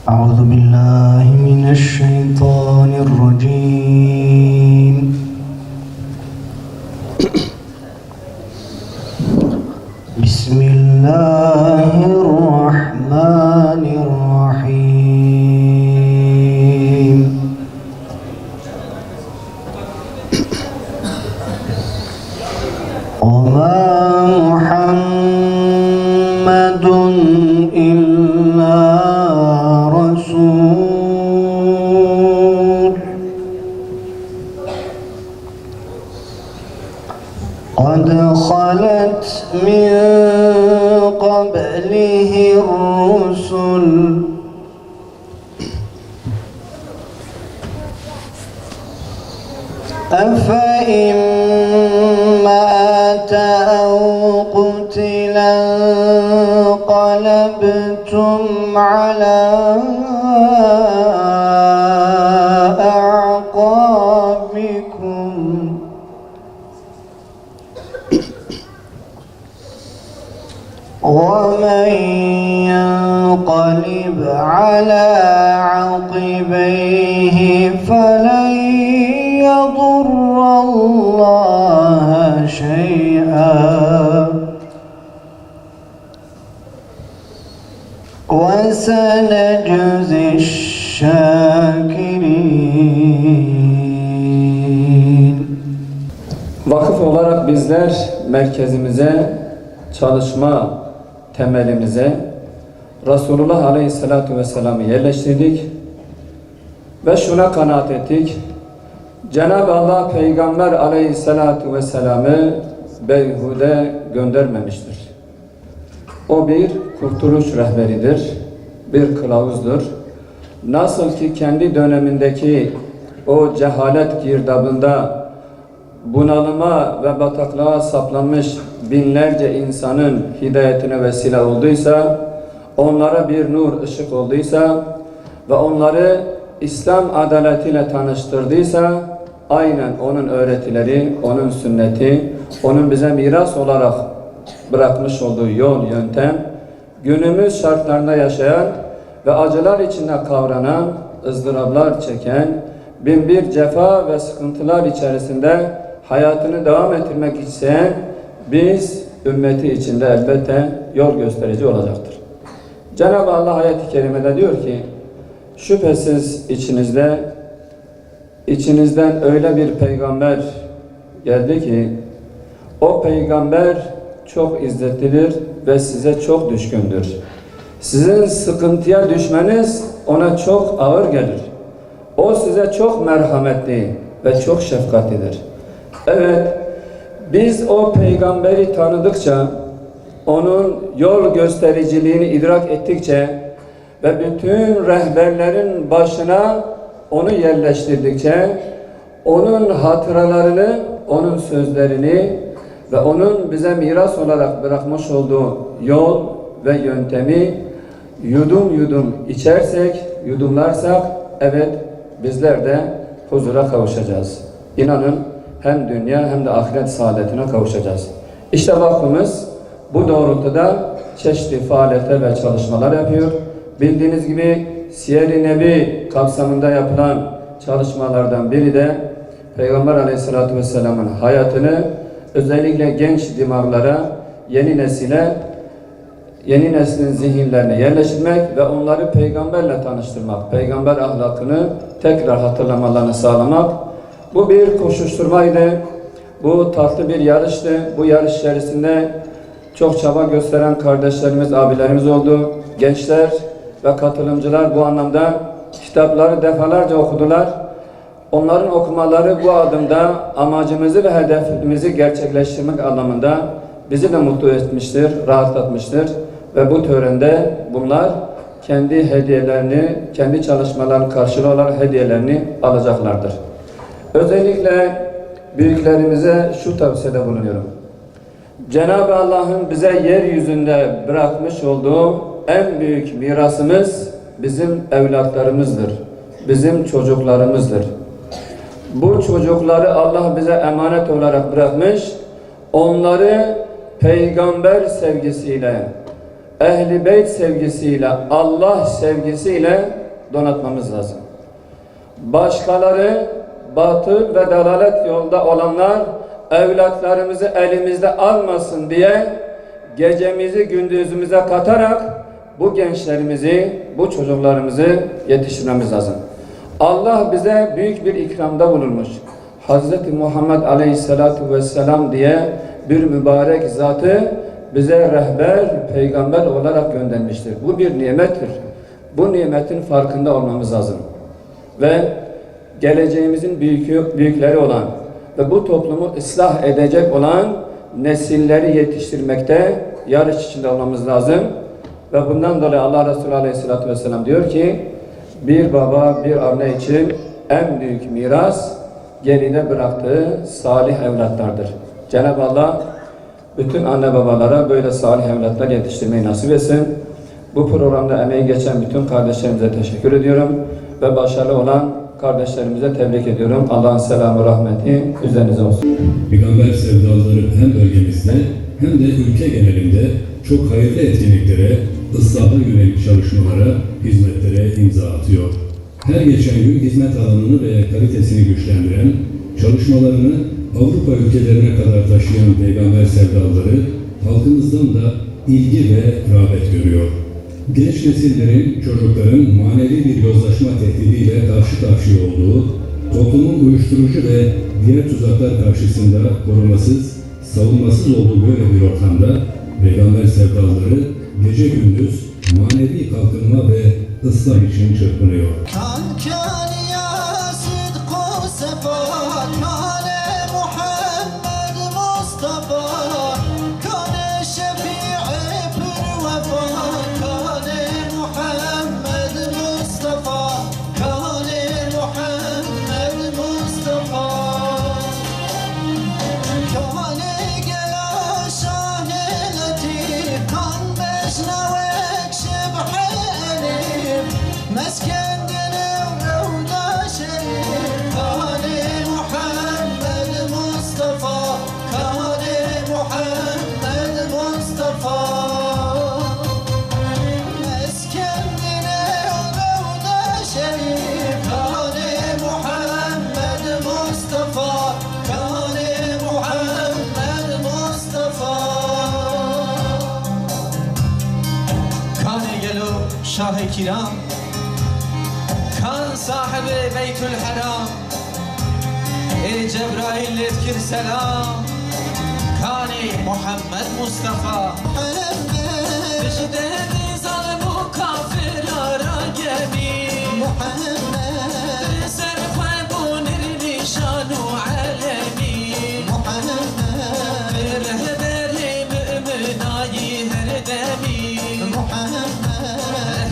أعوذ بالله من الشيطان الرجيم بسم الله الرحمن الرحيم وما محمد إلا رسول قد خلت من قبله الرسل أفإن مات أو قتلا انقلبتم على أعقابكم ومن ينقلب على عقبيه فلن يضر الله شيئا وسنجزي الشاكرين. Vakıf olarak bizler merkezimize, çalışma temelimize Resulullah Aleyhisselatü Vesselam'ı yerleştirdik ve şuna kanaat ettik: Cenab-ı Allah Peygamber Aleyhisselatü Vesselam'ı beyhude göndermemiştir. O bir kurtuluş rehberidir, bir kılavuzdur. Nasıl ki kendi dönemindeki o cehalet girdabında bunalıma ve bataklığa saplanmış binlerce insanın hidayetine vesile olduysa, onlara bir nur, ışık olduysa ve onları İslam adaletiyle tanıştırdıysa, aynen onun öğretileri, onun sünneti, onun bize miras olarak bırakmış olduğu yol, yöntem, günümüz şartlarında yaşayan ve acılar içinde kavranan, ızdıraplar çeken, bin bir cefa ve sıkıntılar içerisinde hayatını devam ettirmek isteyen biz ümmeti içinde elbette yol gösterici olacaktır. Cenab-ı Allah ayet-i kerimede diyor ki, şüphesiz içinizden öyle bir peygamber geldi ki o peygamber çok izzetlidir ve size çok düşkündür. Sizin sıkıntıya düşmeniz ona çok ağır gelir. O size çok merhametli ve çok şefkatlidir. Evet, biz o peygamberi tanıdıkça, onun yol göstericiliğini idrak ettikçe ve bütün rehberlerin başına onu yerleştirdikçe, onun hatıralarını, onun sözlerini ve onun bize miras olarak bırakmış olduğu yol ve yöntemi yudum yudum içersek, yudumlarsak, evet bizler de huzura kavuşacağız. İnanın hem dünya hem de ahiret saadetine kavuşacağız. İşte vakfımız bu doğrultuda çeşitli faaliyetler ve çalışmalar yapıyor. Bildiğiniz gibi Siyer-i Nebi kapsamında yapılan çalışmalardan biri de Peygamber Aleyhisselatü Vesselam'ın hayatını özellikle genç dimağlara, yeni neslin zihinlerine yerleştirmek ve onları peygamberle tanıştırmak, peygamber ahlakını tekrar hatırlamalarını sağlamak. Bu bir koşuşturmaydı, bu tatlı bir yarıştı. Bu yarış içerisinde çok çaba gösteren kardeşlerimiz, abilerimiz oldu. Gençler ve katılımcılar bu anlamda kitapları defalarca okudular. Onların okumaları bu adımda amacımızı ve hedefimizi gerçekleştirmek anlamında bizi de mutlu etmiştir, rahatlatmıştır. Ve bu törende bunlar kendi hediyelerini, kendi çalışmalarının karşılığı olarak hediyelerini alacaklardır. Özellikle büyüklerimize şu tavsiyede bulunuyorum. Cenab-ı Allah'ın bize yeryüzünde bırakmış olduğu en büyük mirasımız bizim evlatlarımızdır, bizim çocuklarımızdır. Bu çocukları Allah bize emanet olarak bırakmış, onları peygamber sevgisiyle Ehl-i Beyt sevgisiyle, Allah sevgisiyle donatmamız lazım. Başkaları batıl ve dalalet yolda olanlar evlatlarımızı elimizde almasın diye gecemizi gündüzümüze katarak bu gençlerimizi, bu çocuklarımızı yetiştirmemiz lazım. Allah bize büyük bir ikramda bulunmuş. Hz. Muhammed Aleyhisselatü Vesselam diye bir mübarek zatı bize rehber, peygamber olarak göndermiştir. Bu bir nimettir. Bu nimetin farkında olmamız lazım. Ve geleceğimizin büyükleri olan ve bu toplumu ıslah edecek olan nesilleri yetiştirmekte yarış içinde olmamız lazım. Ve bundan dolayı Allah Resulü Aleyhisselatü Vesselam diyor ki, bir baba, bir anne için en büyük miras geride bıraktığı salih evlatlardır. Cenab-ı Allah bütün anne babalara böyle salih evlatlar yetiştirmeyi nasip etsin. Bu programda emeği geçen bütün kardeşlerimize teşekkür ediyorum ve başarılı olan kardeşlerimize tebrik ediyorum. Allah'ın selamı, rahmeti üzerinize olsun. Peygamber sevdalıları hem bölgemizde hem de ülke genelinde çok hayırlı etkinliklere, ıslaha yönelik çalışmalara, hizmetlere imza atıyor. Her geçen gün hizmet alanını ve kalitesini güçlendiren, çalışmalarını Avrupa ülkelerine kadar taşıyan peygamber sevdalıları halkımızdan da ilgi ve rağbet görüyor. Genç nesillerin, çocukların manevi bir yozlaşma tehdidiyle karşı karşıya olduğu, toplumun uyuşturucu ve diğer tuzaklar karşısında korumasız, savunmasız olduğu böyle bir ortamda peygamber sevdalıları gece gündüz manevi kalkınma ve ıslah için çırpınıyor. شاه کرام کان صاحب بیت الحرام ای جبرائیل اذکر سلام کان محمد مصطفى بجده ظالم و کافر را گمی محمد سر خوابون نشان و علمی محمد رهبر مؤمنای هر دمی محمد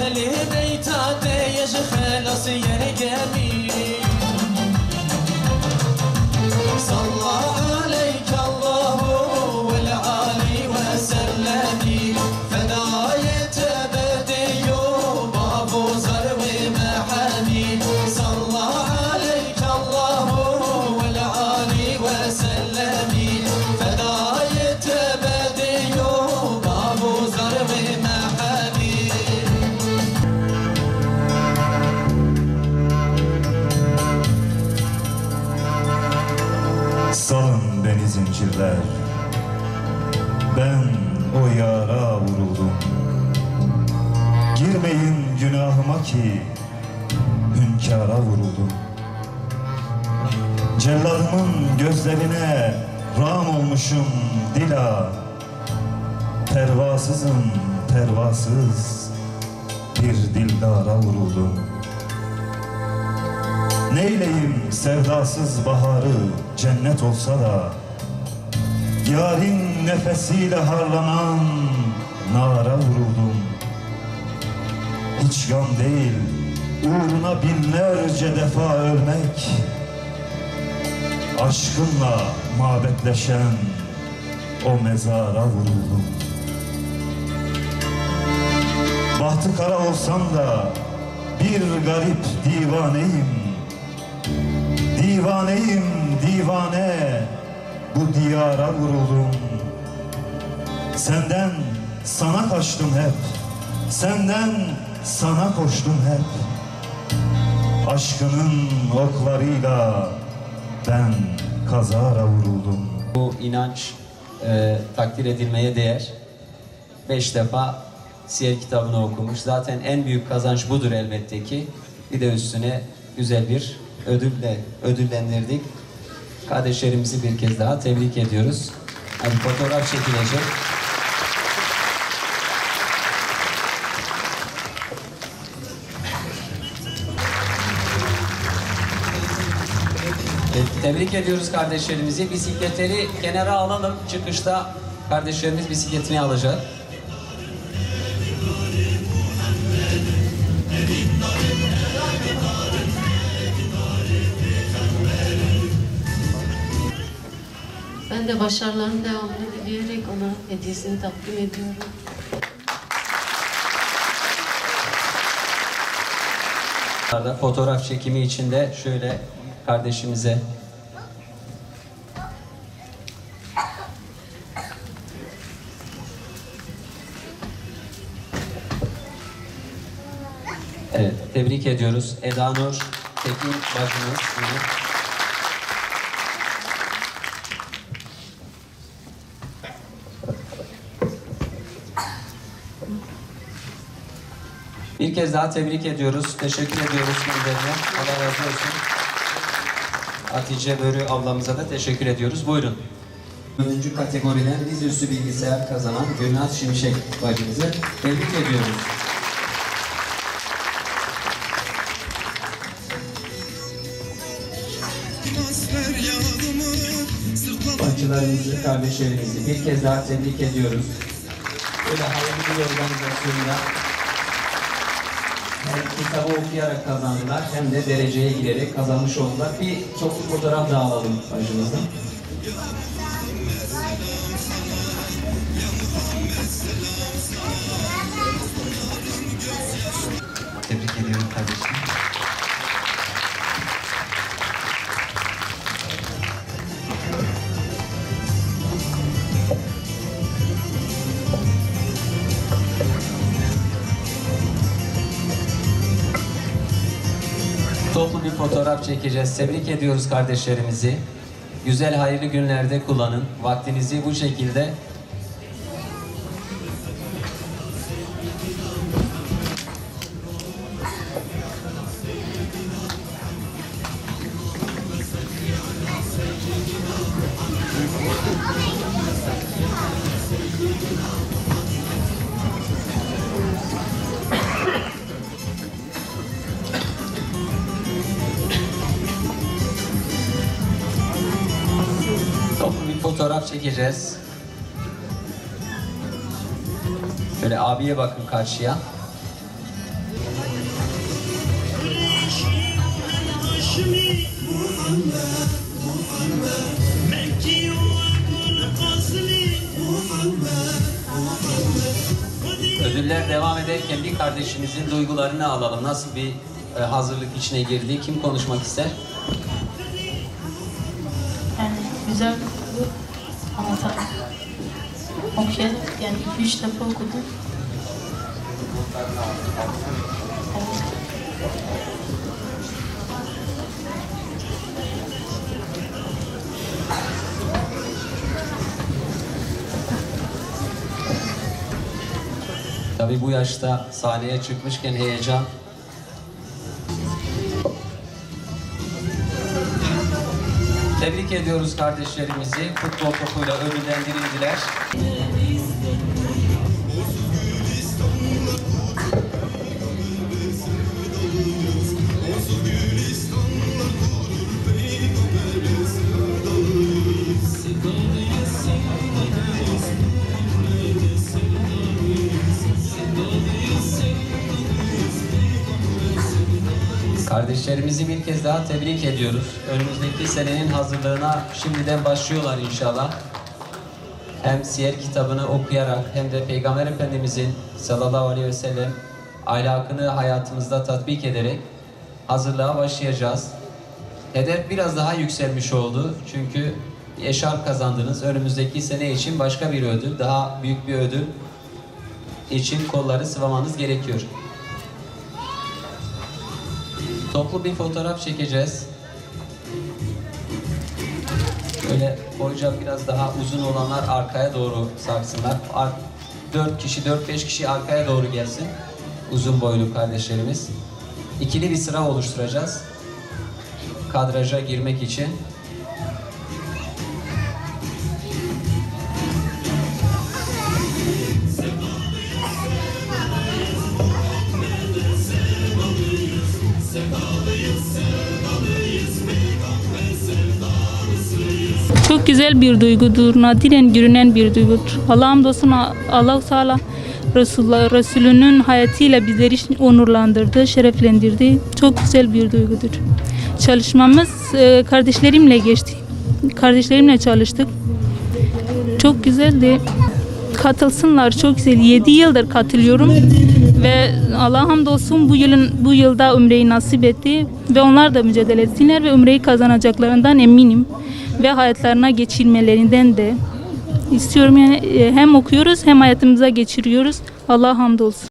أهل بيتات يجخلص يرقمي صلى عليك الله والعالي وسلم فداية بدي بابو زرو محامي صلى عليك الله والعالي وسلم فداية بدي بابو زرو محامي Salın beni zincirler, ben o yara vuruldum. Girmeyin günahıma ki hünkâra vuruldum. Celladımın gözlerine ram olmuşum dila. Pervasızım pervasız bir dildara vuruldum. Neyleyim sevdasız baharı cennet olsa da yarın nefesiyle harlanan nara vuruldum. Hiç gam değil uğruna binlerce defa ölmek, aşkınla mabetleşen o mezara vuruldum. Bahtı kara olsam da bir garip divaneyim. Divaneyim divane, bu diyara vuruldum. Senden sana kaçtım hep. Senden sana koştum hep. Aşkının oklarıyla ben kazara vuruldum. Bu inanç takdir edilmeye değer. 5 defa siyer kitabını okumuş. Zaten en büyük kazanç budur elbette ki. Bir de üstüne güzel bir ödülle ödüllendirdik. Kardeşlerimizi bir kez daha tebrik ediyoruz. Hani fotoğraf çekilecek. Tebrik ediyoruz kardeşlerimizi. Bisikletleri kenara alalım. Çıkışta kardeşlerimiz bisikletini alacak. Ben de başarılarının devamını dileyerek ona hediyesini takdim ediyorum. Fotoğraf çekimi için de şöyle kardeşimize evet, tebrik ediyoruz. Eda Nur Tekin bacımız. Bir kez daha tebrik ediyoruz. Teşekkür ediyoruz kendilerine. Allah razı olsun. Hatice Börü ablamıza da teşekkür ediyoruz. Buyurun. 4. kategoriden dizüstü bilgisayar kazanan Gülnaz Şimşek bacımızı tebrik ediyoruz. Bacılarımızı, kardeşlerimizi bir kez daha tebrik ediyoruz. Böyle hayırlı bir organizasyonda hem kitabı okuyarak kazandılar hem de dereceye girerek kazanmış oldular. Bir çoklu fotoğraf daha alalım bacımızdan. Tebrik ediyorum kardeşim. Toplu bir fotoğraf çekeceğiz. Tebrik ediyoruz kardeşlerimizi. Güzel, hayırlı günlerde kullanın. Vaktinizi bu şekilde toplu bir fotoğraf çekeceğiz. Şöyle abiye bakın karşıya. Ödüller devam ederken bir kardeşimizin duygularını alalım. Nasıl bir hazırlık içine girdi? Kim konuşmak ister? Yani güzel okudu, anlatarak, okuyarak yani 2-3 defa okudum. Evet. Tabii bu yaşta sahneye çıkmışken heyecan. Tebrik ediyoruz kardeşlerimizi. Futbol topuyla ödüllendirildiler. Kardeşlerimizi bir kez daha tebrik ediyoruz. Önümüzdeki senenin hazırlığına şimdiden başlıyorlar inşallah. Hem siyer kitabını okuyarak hem de Peygamber Efendimizin sallallahu aleyhi ve sellem ahlakını hayatımızda tatbik ederek hazırlığa başlayacağız. Hedef biraz daha yükselmiş oldu. Çünkü eşarp kazandınız. Önümüzdeki sene için başka bir ödül, daha büyük bir ödül için kolları sıvamanız gerekiyor. Toplu bir fotoğraf çekeceğiz. Böyle boyunca biraz daha uzun olanlar arkaya doğru saksınlar. 4 kişi, 4-5 kişi arkaya doğru gelsin. Uzun boylu kardeşlerimiz. İkili bir sıra oluşturacağız. Kadraja girmek için. Çok güzel bir duygudur, nadiren görünen bir duygudur. Allah'a hamdolsun, Allah-u Teala Resulünün hayatıyla bizleri onurlandırdı, şereflendirdi. Çok güzel bir duygudur. Çalışmamız kardeşlerimle geçti. Kardeşlerimle çalıştık. Çok güzeldi. Katılsınlar, çok güzel. 7 yıldır katılıyorum ve Allah'a hamdolsun bu yılda Umre'yi nasip etti ve onlar da mücadele etsinler ve Umre'yi kazanacaklarından eminim ve hayatlarına geçirmelerinden de istiyorum. Yani hem okuyoruz hem hayatımıza geçiriyoruz. Allah'a hamdolsun.